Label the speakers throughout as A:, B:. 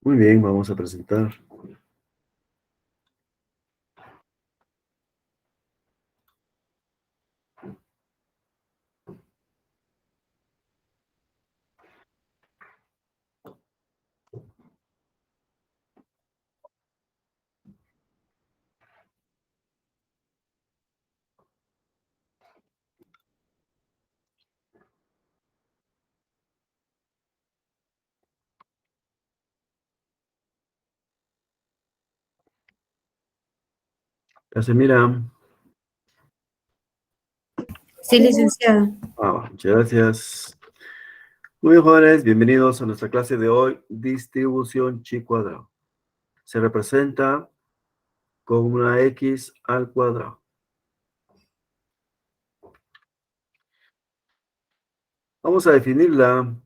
A: Muy bien, vamos a presentar. Casemira.
B: Sí, licenciado.
A: Muchas gracias. Muy bien, jóvenes, bienvenidos a nuestra clase de hoy, distribución chi cuadrado. Se representa con una x al cuadrado. Vamos a definirla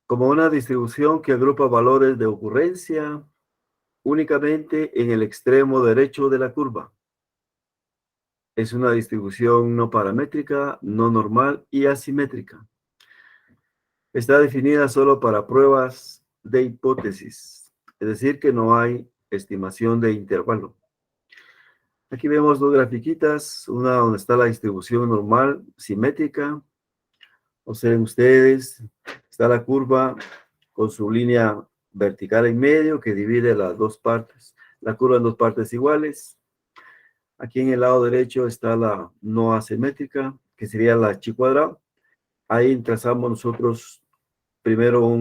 A: como una distribución que agrupa valores de ocurrencia únicamente en el extremo derecho de la curva. Es una distribución no paramétrica, no normal y asimétrica. Está definida solo para pruebas de hipótesis, es decir, que no hay estimación de intervalo. Aquí vemos dos grafiquitas, una donde está la distribución normal, simétrica. Observen ustedes, está la curva con su línea vertical en medio que divide las dos partes, la curva en dos partes iguales. Aquí en el lado derecho está la no asimétrica, que sería la chi cuadrado. Ahí trazamos nosotros primero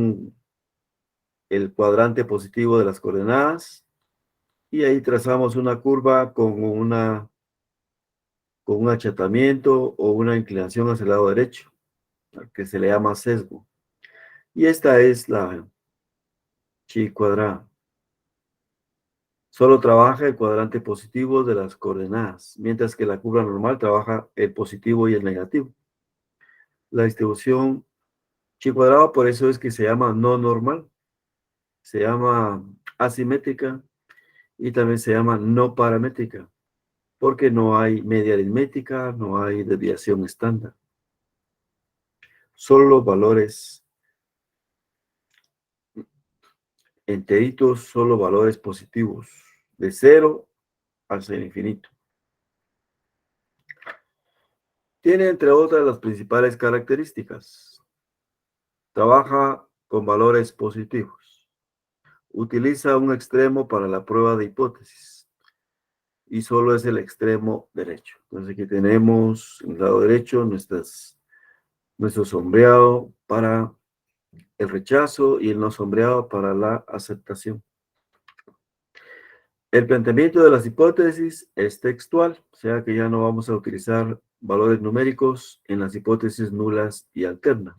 A: el cuadrante positivo de las coordenadas y ahí trazamos una curva con un achatamiento o una inclinación hacia el lado derecho, que se le llama sesgo. Y esta es la chi cuadrada. Solo trabaja el cuadrante positivo de las coordenadas, mientras que la curva normal trabaja el positivo y el negativo. La distribución chi cuadrado, por eso es que se llama no normal, se llama asimétrica y también se llama no paramétrica, porque no hay media aritmética, no hay desviación estándar. Solo los valores enteritos, solo valores positivos, de 0 hasta el infinito. Tiene, entre otras, las principales características. Trabaja con valores positivos. Utiliza un extremo para la prueba de hipótesis. Y solo es el extremo derecho. Entonces aquí tenemos en el lado derecho nuestro sombreado para el rechazo y el no sombreado para la aceptación. El planteamiento de las hipótesis es textual, o sea que ya no vamos a utilizar valores numéricos en las hipótesis nulas y alternas.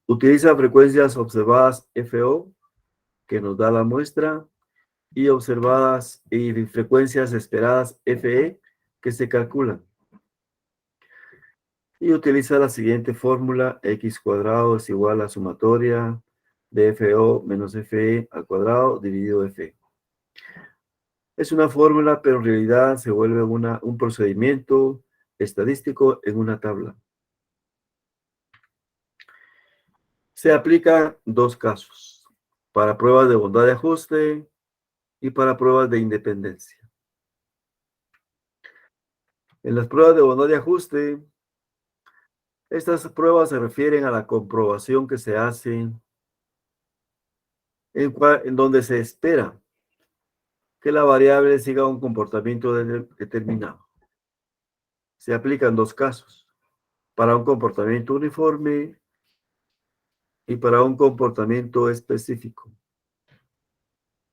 A: Utiliza frecuencias observadas FO, que nos da la muestra, y observadas y frecuencias esperadas FE, que se calculan. Y utiliza la siguiente fórmula: x cuadrado es igual a sumatoria de FO menos FE al cuadrado dividido F. Es una fórmula, pero en realidad se vuelve un procedimiento estadístico en una tabla. Se aplica dos casos: para pruebas de bondad de ajuste y para pruebas de independencia. En las pruebas de bondad de ajuste, estas pruebas se refieren a la comprobación que se hace en donde se espera que la variable siga un comportamiento determinado. Se aplican dos casos: para un comportamiento uniforme y para un comportamiento específico.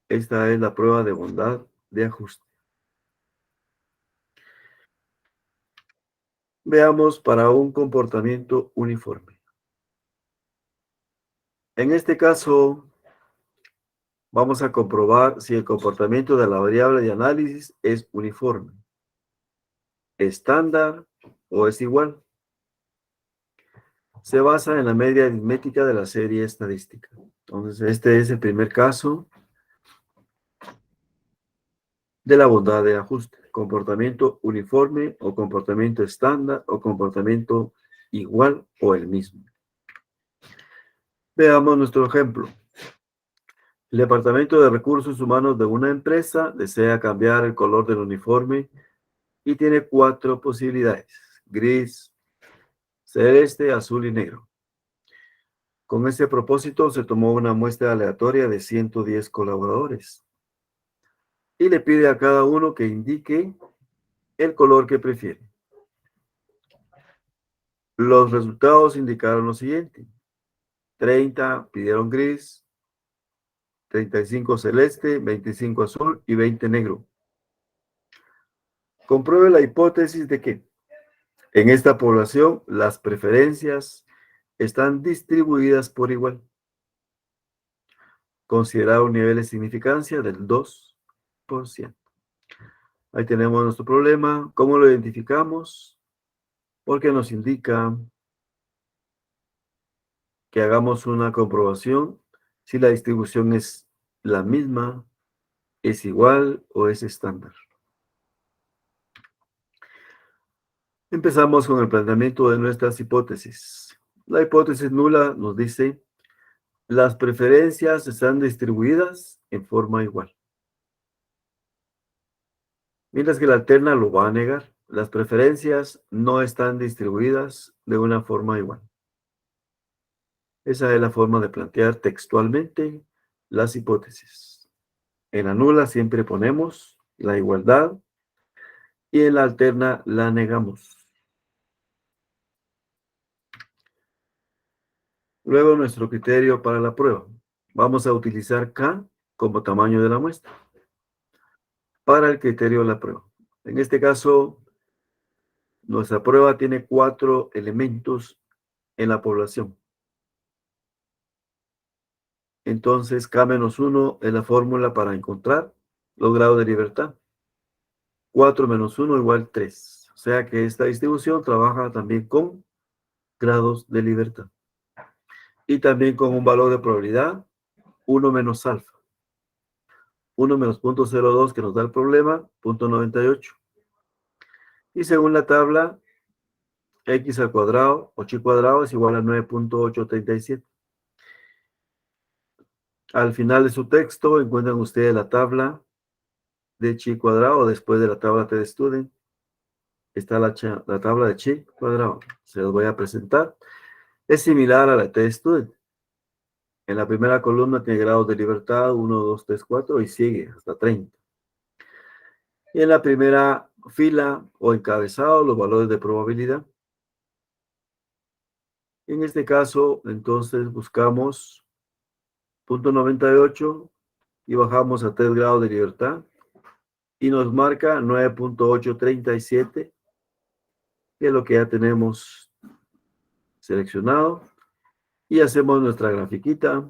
A: Esta es la prueba de bondad de ajuste. Veamos para un comportamiento uniforme. En este caso, vamos a comprobar si el comportamiento de la variable de análisis es uniforme, estándar o es igual. Se basa en la media aritmética de la serie estadística. Entonces, este es el primer caso de la bondad de ajuste: comportamiento uniforme o comportamiento estándar o comportamiento igual o el mismo. Veamos nuestro ejemplo. El Departamento de Recursos Humanos de una empresa desea cambiar el color del uniforme y tiene 4 posibilidades: gris, celeste, azul y negro. Con este propósito se tomó una muestra aleatoria de 110 colaboradores y le pide a cada uno que indique el color que prefiere. Los resultados indicaron lo siguiente: 30 pidieron gris, 35 celeste, 25 azul y 20 negro. Compruebe la hipótesis de que en esta población las preferencias están distribuidas por igual. Considerar un nivel de significancia del 2%. Ahí tenemos nuestro problema. ¿Cómo lo identificamos? Porque nos indica que hagamos una comprobación si la distribución es la misma, es igual o es estándar. Empezamos con el planteamiento de nuestras hipótesis. La hipótesis nula nos dice: las preferencias están distribuidas en forma igual. Mientras que la alterna lo va a negar. Las preferencias no están distribuidas de una forma igual. Esa es la forma de plantear textualmente las hipótesis. En la nula siempre ponemos la igualdad y en la alterna la negamos. Luego nuestro criterio para la prueba. Vamos a utilizar K como tamaño de la muestra para el criterio de la prueba. En este caso, nuestra prueba tiene 4 elementos en la población. Entonces, K-1 es la fórmula para encontrar los grados de libertad. 4 menos 1 igual 3. O sea que esta distribución trabaja también con grados de libertad. Y también con un valor de probabilidad, 1 menos alfa. 1 menos 0.02 que nos da el problema, 0.98. Y según la tabla, x al cuadrado o chi cuadrado es igual a 9.837. Al final de su texto encuentran ustedes la tabla de chi cuadrado después de la tabla de student. Está la tabla de chi cuadrado. Se los voy a presentar. Es similar a la de student. En la primera columna tiene grados de libertad 1, 2, 3, 4 y sigue hasta 30. Y en la primera fila o encabezado los valores de probabilidad. En este caso, entonces buscamos 0.98 y bajamos a 3 grados de libertad y nos marca 9.837, que es lo que ya tenemos seleccionado. Y hacemos nuestra grafiquita.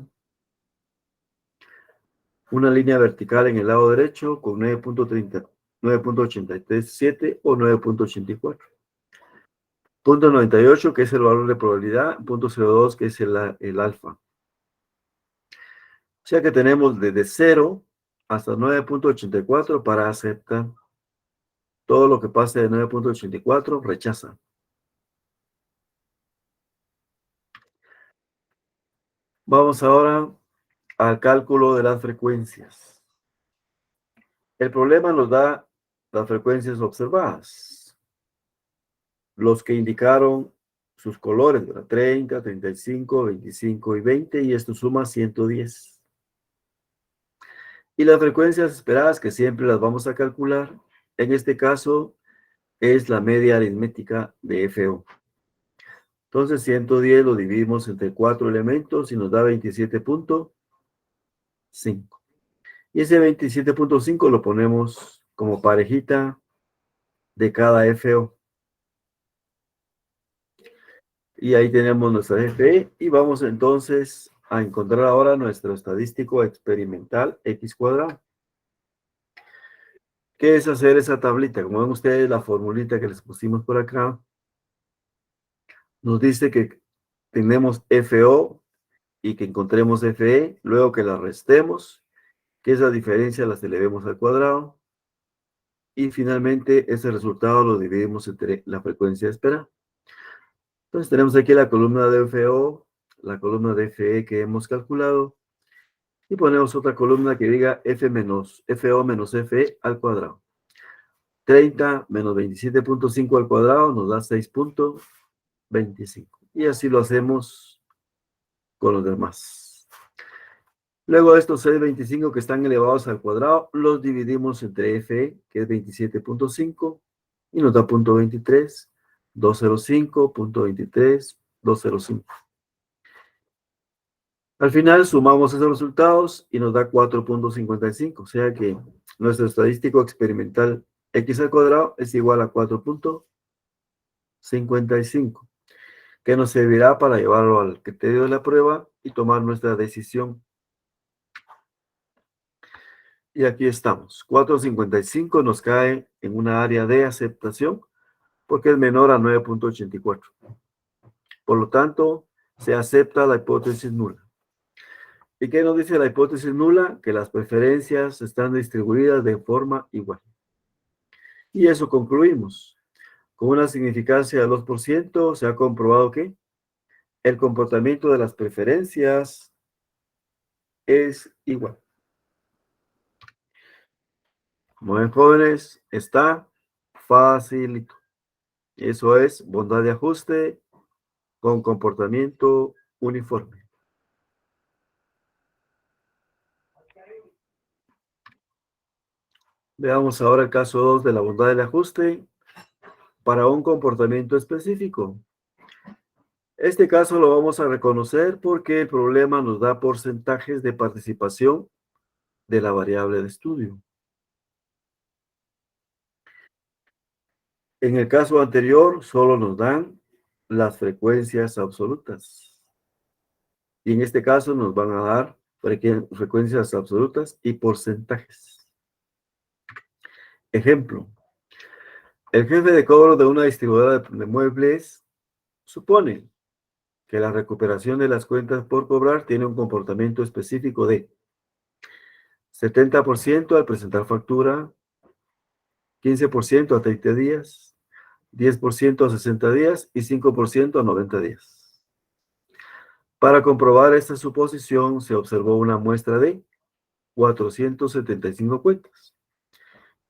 A: Una línea vertical en el lado derecho con 9.30, 9.837 o 9.84. 0.98, que es el valor de probabilidad, 0.02, que es el alfa. O sea que tenemos desde 0 hasta 9.84 para aceptar. Todo lo que pase de 9.84 rechaza. Vamos ahora al cálculo de las frecuencias. El problema nos da las frecuencias observadas. Los que indicaron sus colores, ¿verdad? 30, 35, 25 y 20, y esto suma 110. Y las frecuencias esperadas, que siempre las vamos a calcular, en este caso es la media aritmética de FO. Entonces 110 lo dividimos entre 4 elementos y nos da 27.5. Y ese 27.5 lo ponemos como parejita de cada FO. Y ahí tenemos nuestra FE y vamos entonces a encontrar ahora nuestro estadístico experimental X cuadrado. ¿Qué es hacer esa tablita? Como ven ustedes, la formulita que les pusimos por acá nos dice que tenemos FO y que encontremos FE, luego que la restemos, que esa diferencia las elevemos al cuadrado y finalmente ese resultado lo dividimos entre la frecuencia de espera. Entonces tenemos aquí la columna de FO, la columna de FE que hemos calculado y ponemos otra columna que diga FO menos FE al cuadrado. 30 menos 27.5 al cuadrado nos da 6.25. Y así lo hacemos con los demás. Luego estos 6.25 que están elevados al cuadrado, los dividimos entre FE, que es 27.5, y nos da 0.23, 205, 0.23, 205. Al final sumamos esos resultados y nos da 4.55, o sea que nuestro estadístico experimental x al cuadrado es igual a 4.55, que nos servirá para llevarlo al criterio de la prueba y tomar nuestra decisión. Y aquí estamos, 4.55 nos cae en una área de aceptación porque es menor a 9.84. Por lo tanto, se acepta la hipótesis nula. ¿Y qué nos dice la hipótesis nula? Que las preferencias están distribuidas de forma igual. Y eso concluimos. Con una significancia del 2%, se ha comprobado que el comportamiento de las preferencias es igual. Como ven, jóvenes, está facilito. Eso es bondad de ajuste con comportamiento uniforme. Veamos ahora el caso 2 de la bondad del ajuste para un comportamiento específico. Este caso lo vamos a reconocer porque el problema nos da porcentajes de participación de la variable de estudio. En el caso anterior solo nos dan las frecuencias absolutas. Y en este caso nos van a dar frecuencias absolutas y porcentajes. Ejemplo, el jefe de cobro de una distribuidora de muebles supone que la recuperación de las cuentas por cobrar tiene un comportamiento específico de 70% al presentar factura, 15% a 30 días, 10% a 60 días y 5% a 90 días. Para comprobar esta suposición se observó una muestra de 475 cuentas.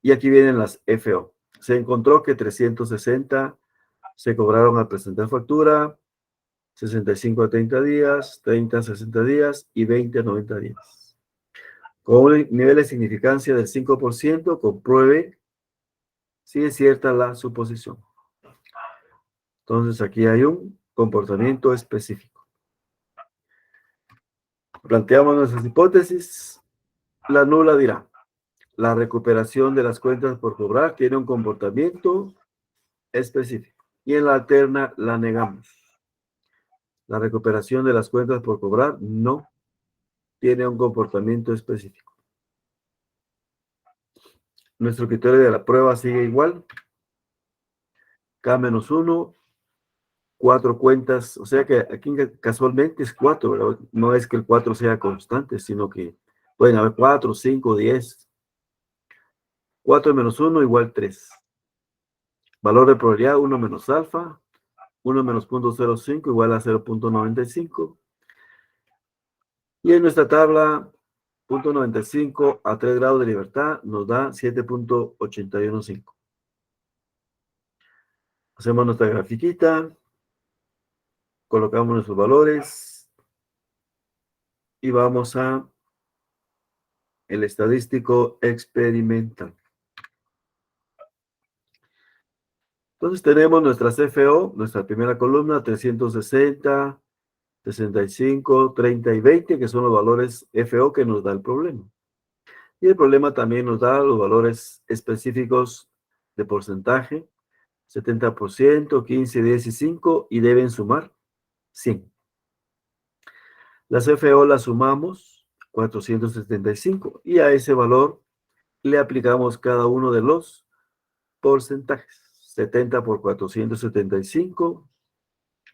A: Y aquí vienen las FO. Se encontró que 360 se cobraron al presentar factura, 65 a 30 días, 30 a 60 días y 20 a 90 días. Con un nivel de significancia del 5%, compruebe si es cierta la suposición. Entonces aquí hay un comportamiento específico. Planteamos nuestras hipótesis. La nula dirá, la recuperación de las cuentas por cobrar tiene un comportamiento específico. Y en la alterna la negamos. La recuperación de las cuentas por cobrar no tiene un comportamiento específico. Nuestro criterio de la prueba sigue igual. K-1, 4 cuentas, o sea que aquí casualmente es 4, ¿verdad? No es que el 4 sea constante, sino que pueden haber 4, 5, 10. 4 menos 1 igual 3. Valor de probabilidad 1 menos alfa, 1 menos 0.05 igual a 0.95. Y en nuestra tabla, 0.95 a 3 grados de libertad nos da 7.815. Hacemos nuestra grafiquita, colocamos nuestros valores y vamos a el estadístico experimental. Entonces tenemos nuestras FO, nuestra primera columna, 360, 65, 30 y 20, que son los valores FO que nos da el problema. Y el problema también nos da los valores específicos de porcentaje, 70%, 15, 10 y 5, y deben sumar 100. Las FO las sumamos, 475, y a ese valor le aplicamos cada uno de los porcentajes. 70 por 475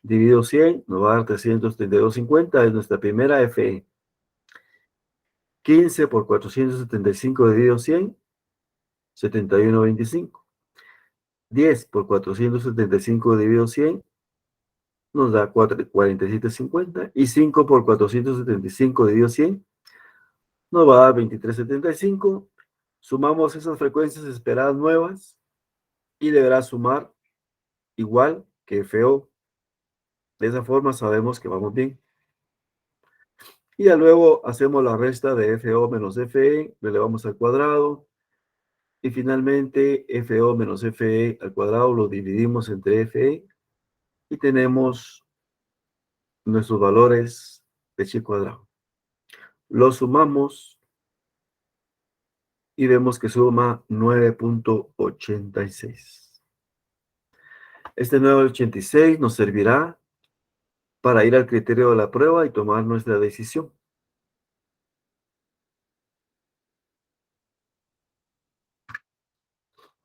A: dividido 100 nos va a dar 332.50, es nuestra primera FE. 15 por 475 dividido 100, 71.25. 10 por 475 dividido 100, nos da 47,50 y 5 por 475 dividido 100 nos va a dar 23,75. Sumamos esas frecuencias esperadas nuevas y deberá sumar igual que FO. De esa forma sabemos que vamos bien. Y ya luego hacemos la resta de FO menos FE, lo elevamos al cuadrado. Y finalmente FO menos FE al cuadrado lo dividimos entre FE y tenemos nuestros valores de chi cuadrado. Los sumamos y vemos que suma 9,86. Este 9,86 nos servirá para ir al criterio de la prueba y tomar nuestra decisión.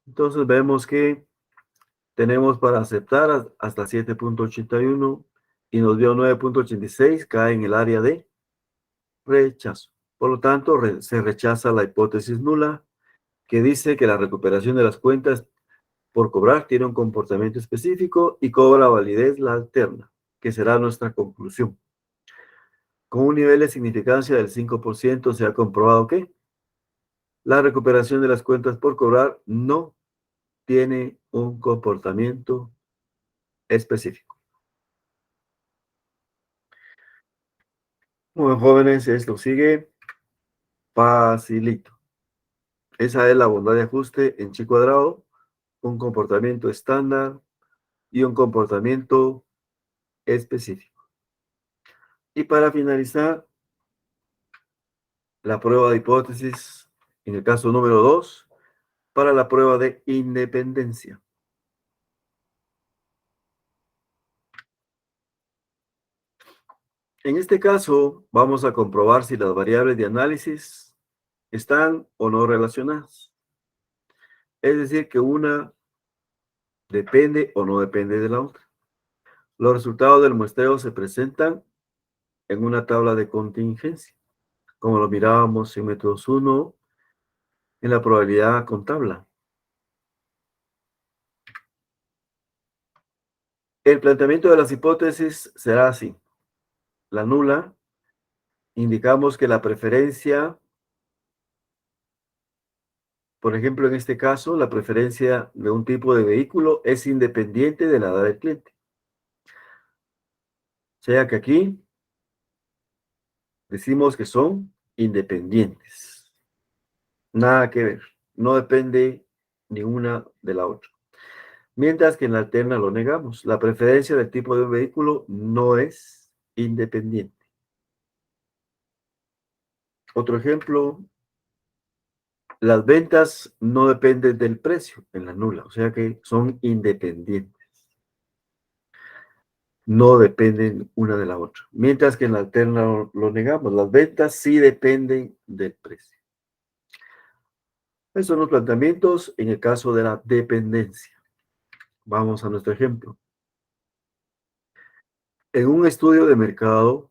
A: Entonces vemos que tenemos para aceptar hasta 7,81 y nos dio 9,86, cae en el área de rechazo. Por lo tanto, se rechaza la hipótesis nula que dice que la recuperación de las cuentas por cobrar tiene un comportamiento específico y cobra validez la alterna, que será nuestra conclusión. Con un nivel de significancia del 5% se ha comprobado que la recuperación de las cuentas por cobrar no tiene un comportamiento específico. Muy bien, jóvenes, esto sigue facilito. Esa es la bondad de ajuste en chi cuadrado, un comportamiento estándar y un comportamiento específico. Y para finalizar, la prueba de hipótesis, en el caso número 2, para la prueba de independencia. En este caso, vamos a comprobar si las variables de análisis están o no relacionadas. Es decir, que una depende o no depende de la otra. Los resultados del muestreo se presentan en una tabla de contingencia, como lo mirábamos en métodos 1, en la probabilidad con tabla. El planteamiento de las hipótesis será así. La nula, indicamos que la preferencia, por ejemplo, en este caso, la preferencia de un tipo de vehículo es independiente de la edad del cliente. O sea que aquí decimos que son independientes. Nada que ver. No depende ni una de la otra. Mientras que en la alterna lo negamos. La preferencia del tipo de vehículo no es independiente. Otro ejemplo, las ventas no dependen del precio en la nula, o sea que son independientes. No dependen una de la otra. Mientras que en la alterna lo negamos. Las ventas sí dependen del precio. Esos son los planteamientos en el caso de la dependencia. Vamos a nuestro ejemplo. En un estudio de mercado,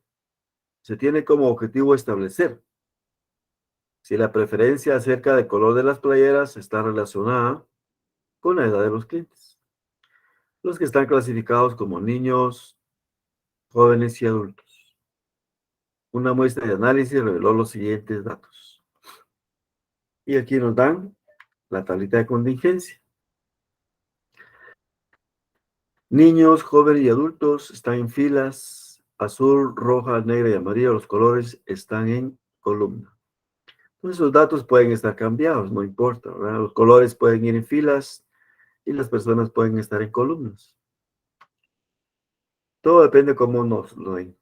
A: se tiene como objetivo establecer si la preferencia acerca del color de las playeras está relacionada con la edad de los clientes. Los que están clasificados como niños, jóvenes y adultos. Una muestra de análisis reveló los siguientes datos. Y aquí nos dan la tablita de contingencia. Niños, jóvenes y adultos están en filas azul, roja, negra y amarilla. Los colores están en columna. Entonces, los datos pueden estar cambiados, no importa, ¿verdad? Los colores pueden ir en filas y las personas pueden estar en columnas. Todo depende cómo nos lo den.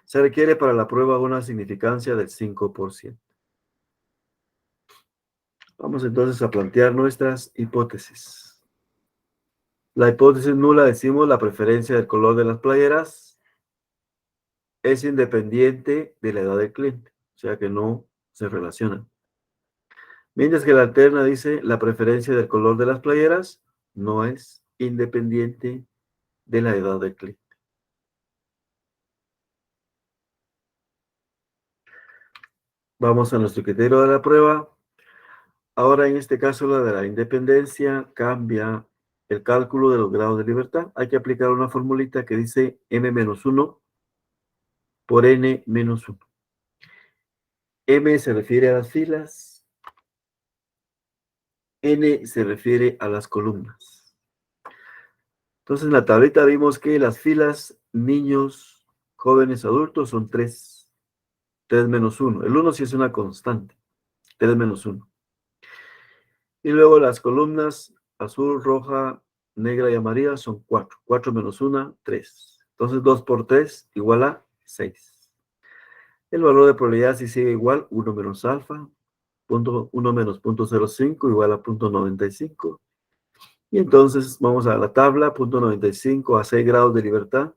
A: Se requiere para la prueba una significancia del 5%. Vamos entonces a plantear nuestras hipótesis. La hipótesis nula decimos la preferencia del color de las playeras es independiente de la edad del cliente, o sea que no se relacionan. Mientras que la alterna dice la preferencia del color de las playeras no es independiente de la edad del cliente. Vamos a nuestro criterio de la prueba. Ahora en este caso la de la independencia cambia el cálculo de los grados de libertad. Hay que aplicar una formulita que dice m-1 por n-1. M se refiere a las filas, n se refiere a las columnas. Entonces, en la tablita vimos que las filas niños, jóvenes, adultos son 3. 3 menos 1. El 1 sí es una constante. 3 menos 1. Y luego las columnas azul, roja, negra y amarilla son 4. 4 menos 1, 3. Entonces 2 por 3 igual a 6. El valor de probabilidad si sigue igual, 1 menos alfa, 1 menos 0.05 igual a 0.95. Y entonces vamos a la tabla, 0.95 a 6 grados de libertad,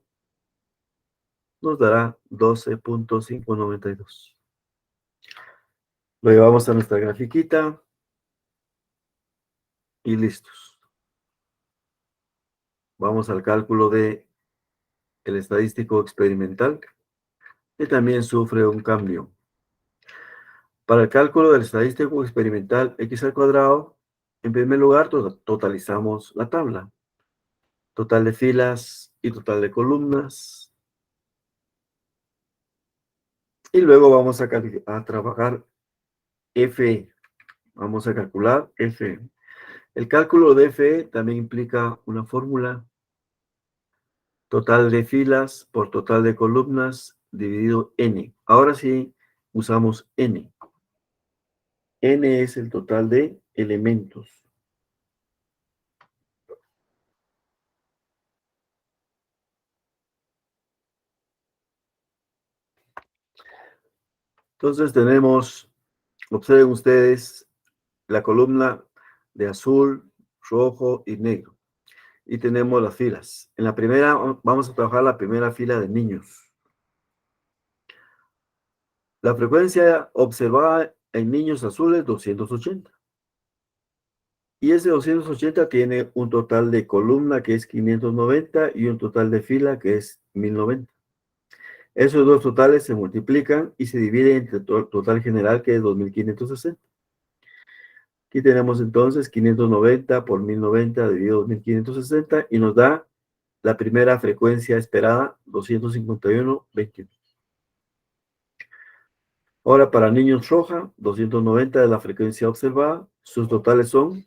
A: nos dará 12.592. Lo llevamos a nuestra grafiquita y listos. Vamos al cálculo de el estadístico experimental, que también sufre un cambio. Para el cálculo del estadístico experimental x al cuadrado, en primer lugar totalizamos la tabla. Total de filas y total de columnas. Y luego vamos a trabajar FE. Vamos a calcular FE. El cálculo de FE también implica una fórmula. Total de filas por total de columnas dividido N. Ahora sí usamos N. N es el total de elementos. Entonces tenemos, observen ustedes, la columna de azul, rojo y negro. Y tenemos las filas. En la primera, vamos a trabajar la primera fila de niños. La frecuencia observada en niños azules, 280. Y ese 280 tiene un total de columna que es 590 y un total de fila que es 1090. Esos dos totales se multiplican y se dividen entre el total general que es 2560. Aquí tenemos entonces 590 por 1090 dividido 2560 y nos da la primera frecuencia esperada, 251.21. Ahora para niños roja, 290 es la frecuencia observada. Sus totales son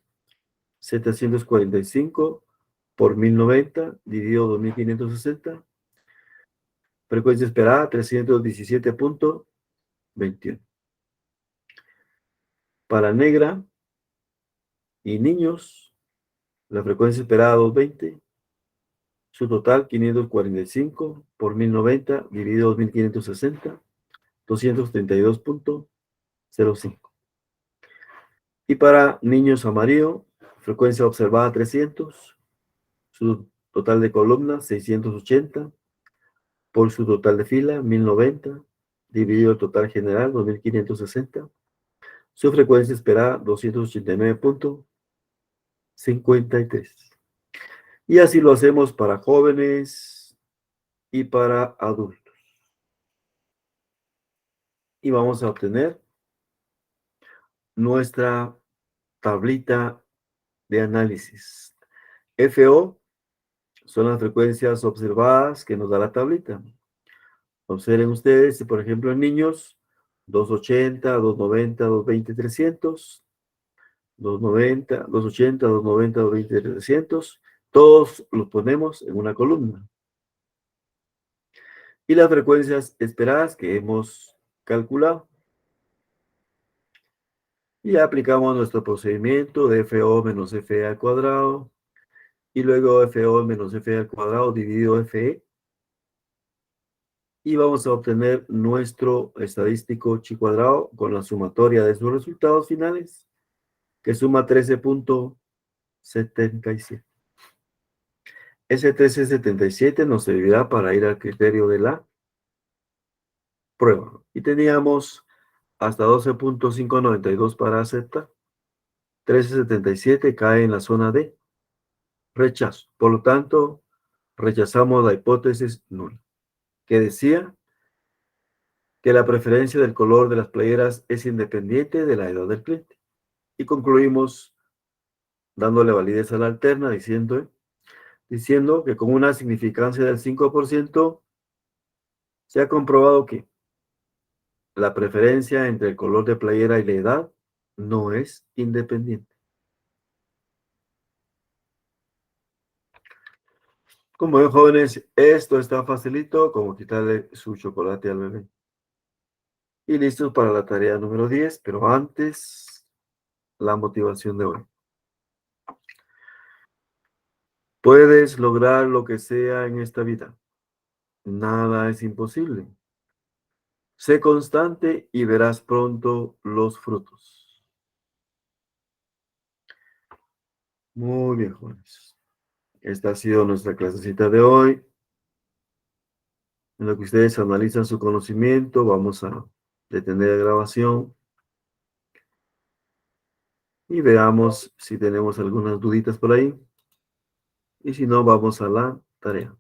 A: 745 por 1090 dividido 2560. Frecuencia esperada, 317.21. Para negra y niños, la frecuencia esperada, 220. Su total, 545 por 1090 dividido 2560. 232.05. Y para niños amarillo, frecuencia observada 300, su total de columnas 680, por su total de fila 1090, dividido el total general 2560, su frecuencia esperada 289.53. Y así lo hacemos para jóvenes y para adultos. Y vamos a obtener nuestra tablita de análisis. FO son las frecuencias observadas que nos da la tablita. Observen ustedes, si por ejemplo en niños, 280, 290, 220, 300, 290, 280, 290, 220, 300, todos los ponemos en una columna. Y las frecuencias esperadas que hemos calculado. Y aplicamos nuestro procedimiento de FO menos FE al cuadrado. Y luego FO menos FE al cuadrado dividido FE. Y vamos a obtener nuestro estadístico chi cuadrado con la sumatoria de sus resultados finales, que suma 13.77. Ese 13.77 nos servirá para ir al criterio de la prueba. Y teníamos hasta 12.592 para aceptar. 13.77 cae en la zona de rechazo. Por lo tanto, rechazamos la hipótesis nula, que decía que la preferencia del color de las playeras es independiente de la edad del cliente. Y concluimos dándole validez a la alterna, diciendo que con una significancia del 5% se ha comprobado que la preferencia entre el color de playera y la edad no es independiente. Como ven, jóvenes, esto está facilito como quitarle su chocolate al bebé. Y listos para la tarea número 10, pero antes, la motivación de hoy. Puedes lograr lo que sea en esta vida. Nada es imposible. Sé constante y verás pronto los frutos. Muy bien, jóvenes. Esta ha sido nuestra clasecita de hoy. En lo que ustedes analizan su conocimiento, vamos a detener la grabación y veamos si tenemos algunas duditas por ahí. Y si no, vamos a la tarea.